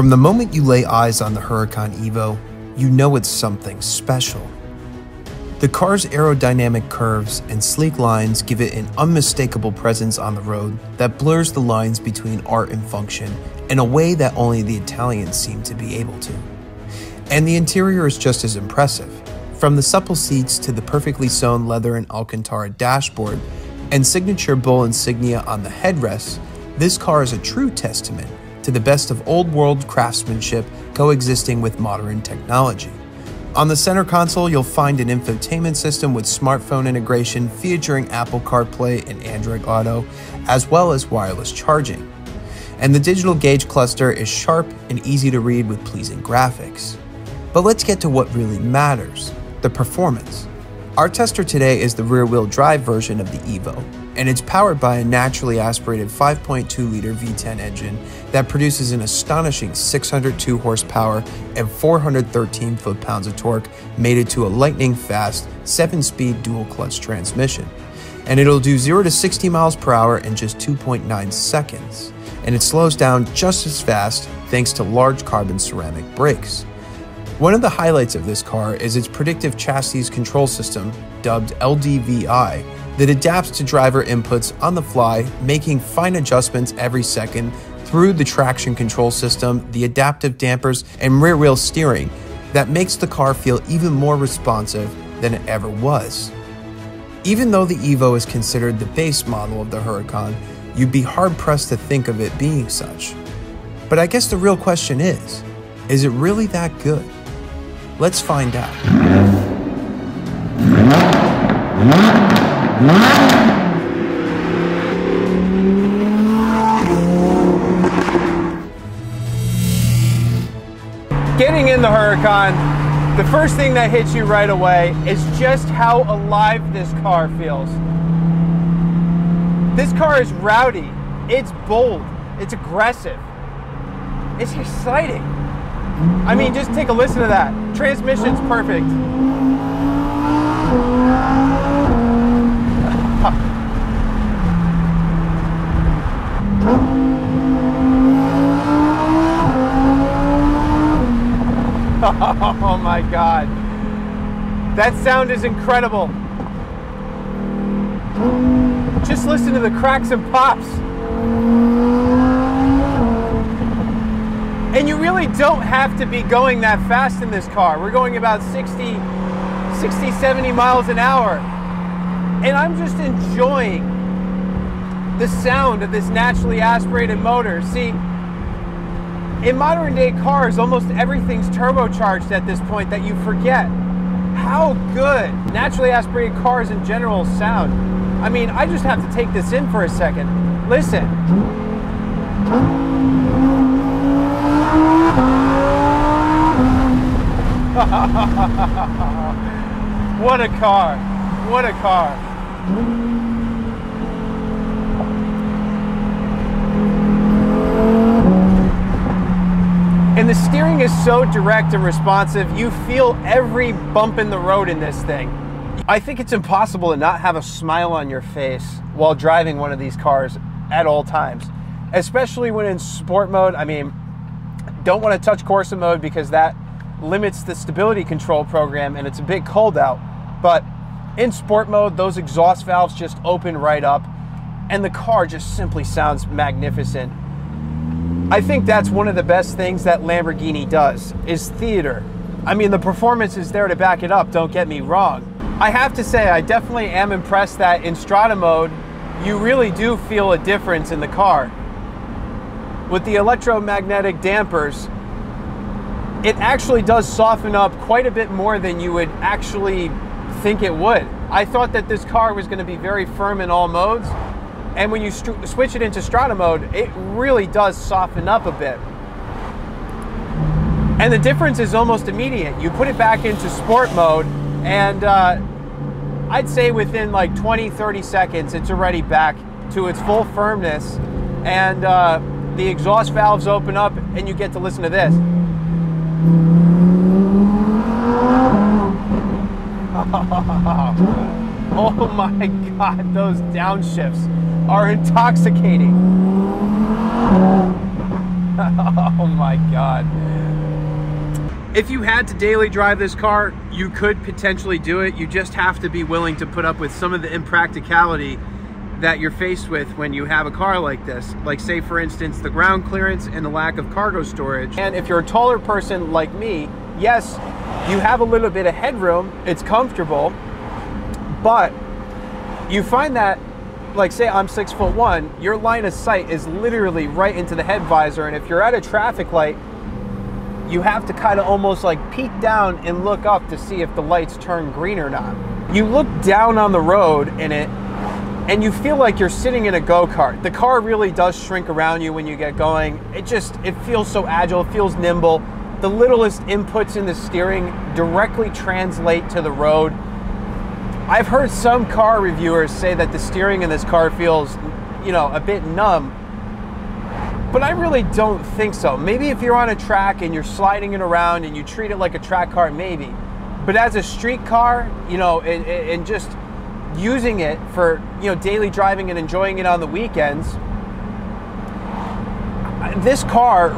From the moment you lay eyes on the Huracan EVO, you know it's something special. The car's aerodynamic curves and sleek lines give it an unmistakable presence on the road that blurs the lines between art and function in a way that only the Italians seem to be able to. And the interior is just as impressive. From the supple seats to the perfectly sewn leather and Alcantara dashboard and signature bull insignia on the headrests, this car is a true testament to the best of old-world craftsmanship coexisting with modern technology. On the center console, you'll find an infotainment system with smartphone integration featuring Apple CarPlay and Android Auto, as well as wireless charging. And the digital gauge cluster is sharp and easy to read with pleasing graphics. But let's get to what really matters, the performance. Our tester today is the rear-wheel drive version of the EVO, and it's powered by a naturally aspirated 5.2-liter V10 engine that produces an astonishing 602 horsepower and 413 foot-pounds of torque, mated to a lightning-fast 7-speed dual-clutch transmission. And it'll do 0 to 60 miles per hour in just 2.9 seconds, and it slows down just as fast thanks to large carbon ceramic brakes. One of the highlights of this car is its predictive chassis control system, dubbed LDVI, that adapts to driver inputs on the fly, making fine adjustments every second through the traction control system, the adaptive dampers, and rear-wheel steering that makes the car feel even more responsive than it ever was. Even though the EVO is considered the base model of the Huracan, you'd be hard-pressed to think of it being such. But I guess the real question is it really that good? Let's find out. Getting in the Huracan, the first thing that hits you right away is just how alive this car feels. This car is rowdy, it's bold, it's aggressive, it's exciting. I mean, just take a listen to that. Transmission's perfect. Oh my God. That sound is incredible. Just listen to the cracks and pops. And you really don't have to be going that fast in this car. We're going about 60, 70 miles an hour. And I'm just enjoying the sound of this naturally aspirated motor. See, in modern day cars, almost everything's turbocharged at this point that you forget how good naturally aspirated cars in general sound. I mean, I just have to take this in for a second. Listen. What a car. What a car. And the steering is so direct and responsive, you feel every bump in the road in this thing. I think it's impossible to not have a smile on your face while driving one of these cars at all times, especially when in sport mode. I mean, don't want to touch Corsa mode because that limits the stability control program and it's a bit cold out. But in sport mode, those exhaust valves just open right up and the car just simply sounds magnificent. I think that's one of the best things that Lamborghini does, is theater. I mean, the performance is there to back it up, don't get me wrong. I have to say, I definitely am impressed that in Strada mode, you really do feel a difference in the car. With the electromagnetic dampers, it actually does soften up quite a bit more than you would actually think it would. I thought that this car was going to be very firm in all modes, and when you switch it into Strada mode, it really does soften up a bit. And the difference is almost immediate. You put it back into sport mode, and I'd say within like 20-30 seconds, it's already back to its full firmness, and the exhaust valves open up, and you get to listen to this. Oh my God, those downshifts are intoxicating. Oh my God. If you had to daily drive this car, you could potentially do it. You just have to be willing to put up with some of the impracticality that you're faced with when you have a car like this. Like, say for instance, the ground clearance and the lack of cargo storage. And if you're a taller person like me, yes, you have a little bit of headroom, it's comfortable, but you find that, like say I'm 6'1", your line of sight is literally right into the head visor, and if you're at a traffic light, you have to kind of almost like peek down and look up to see if the lights turn green or not. You look down on the road in it, and you feel like you're sitting in a go-kart. The car really does shrink around you when you get going. It feels so agile, it feels nimble. The littlest inputs in the steering directly translate to the road. I've heard some car reviewers say that the steering in this car feels, you know, a bit numb, but I really don't think so. Maybe if you're on a track and you're sliding it around and you treat it like a track car, maybe. But as a street car, you know, and just using it for, you know, daily driving and enjoying it on the weekends, this car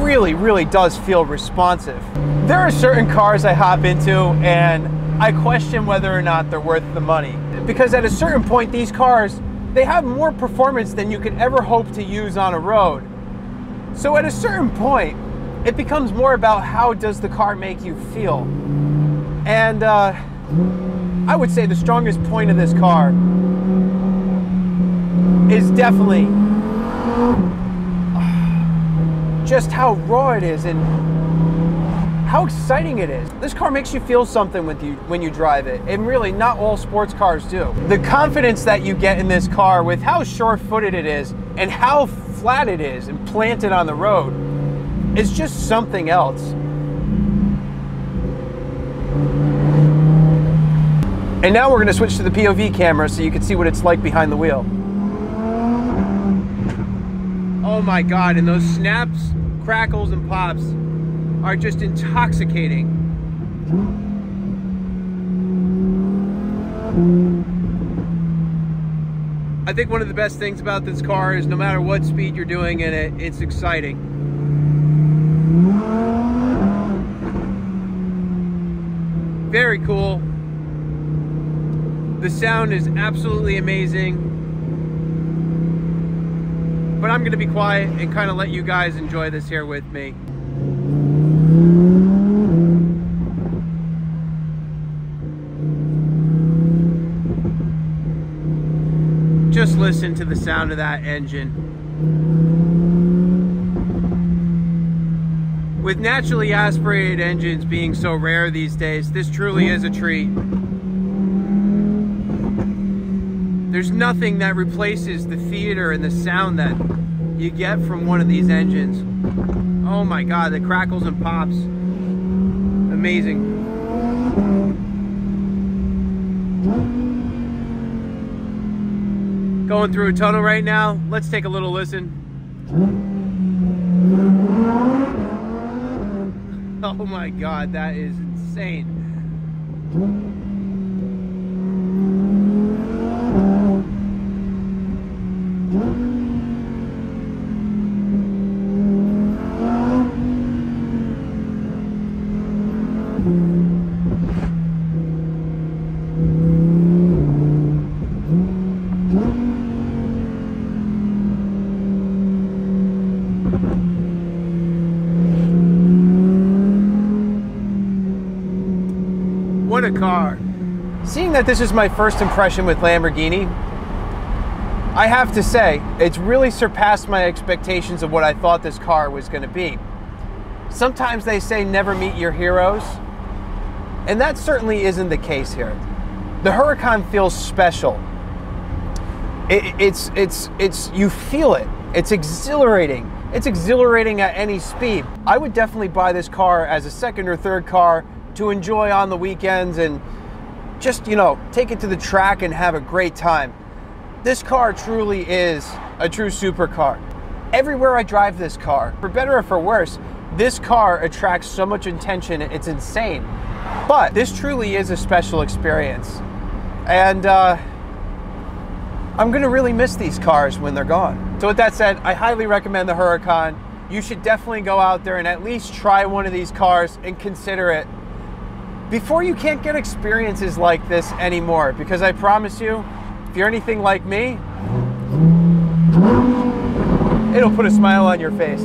really, really does feel responsive. There are certain cars I hop into and I question whether or not they're worth the money. Because at a certain point, these cars, they have more performance than you could ever hope to use on a road. So at a certain point, it becomes more about how does the car make you feel. And I would say the strongest point of this car is definitely just how raw it is and how exciting it is. This car makes you feel something when you drive it, and really not all sports cars do. The confidence that you get in this car with how sure-footed it is and how flat it is and planted on the road is just something else. And now we're going to switch to the POV camera so you can see what it's like behind the wheel. Oh my God, and those snaps, crackles, and pops are just intoxicating. I think one of the best things about this car is no matter what speed you're doing in it, it's exciting. Very cool. The sound is absolutely amazing. But I'm gonna be quiet and kind of let you guys enjoy this here with me. Just listen to the sound of that engine. With naturally aspirated engines being so rare these days, this truly is a treat. There's nothing that replaces the theater and the sound that you get from one of these engines. Oh my God, the crackles and pops. Amazing. Going through a tunnel right now. Let's take a little listen. Oh my God, that is insane. What a car. Seeing that this is my first impression with Lamborghini, I have to say, it's really surpassed my expectations of what I thought this car was going to be. Sometimes they say never meet your heroes, and that certainly isn't the case here. The Huracan feels special. You feel it. It's exhilarating. It's exhilarating at any speed. I would definitely buy this car as a second or third car to enjoy on the weekends and just, you know, take it to the track and have a great time. This car truly is a true supercar. Everywhere I drive this car, for better or for worse, this car attracts so much attention, it's insane. But this truly is a special experience. And I'm gonna really miss these cars when they're gone. So with that said, I highly recommend the Huracan. you should definitely go out there and at least try one of these cars and consider it before you can't get experiences like this anymore. Because I promise you, if you're anything like me, it'll put a smile on your face.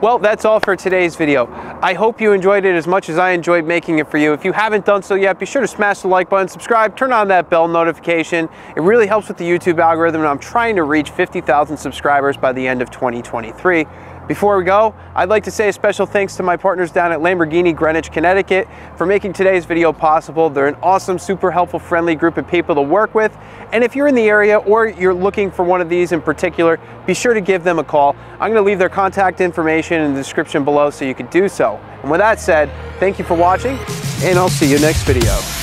Well, that's all for today's video. I hope you enjoyed it as much as I enjoyed making it for you. If you haven't done so yet, be sure to smash the like button, subscribe, turn on that bell notification. It really helps with the YouTube algorithm, and I'm trying to reach 50,000 subscribers by the end of 2023. Before we go, I'd like to say a special thanks to my partners down at Lamborghini Greenwich, Connecticut for making today's video possible. They're an awesome, super helpful, friendly group of people to work with. And if you're in the area or you're looking for one of these in particular, be sure to give them a call. I'm going to leave their contact information in the description below so you can do so. And with that said, thank you for watching, and I'll see you next video.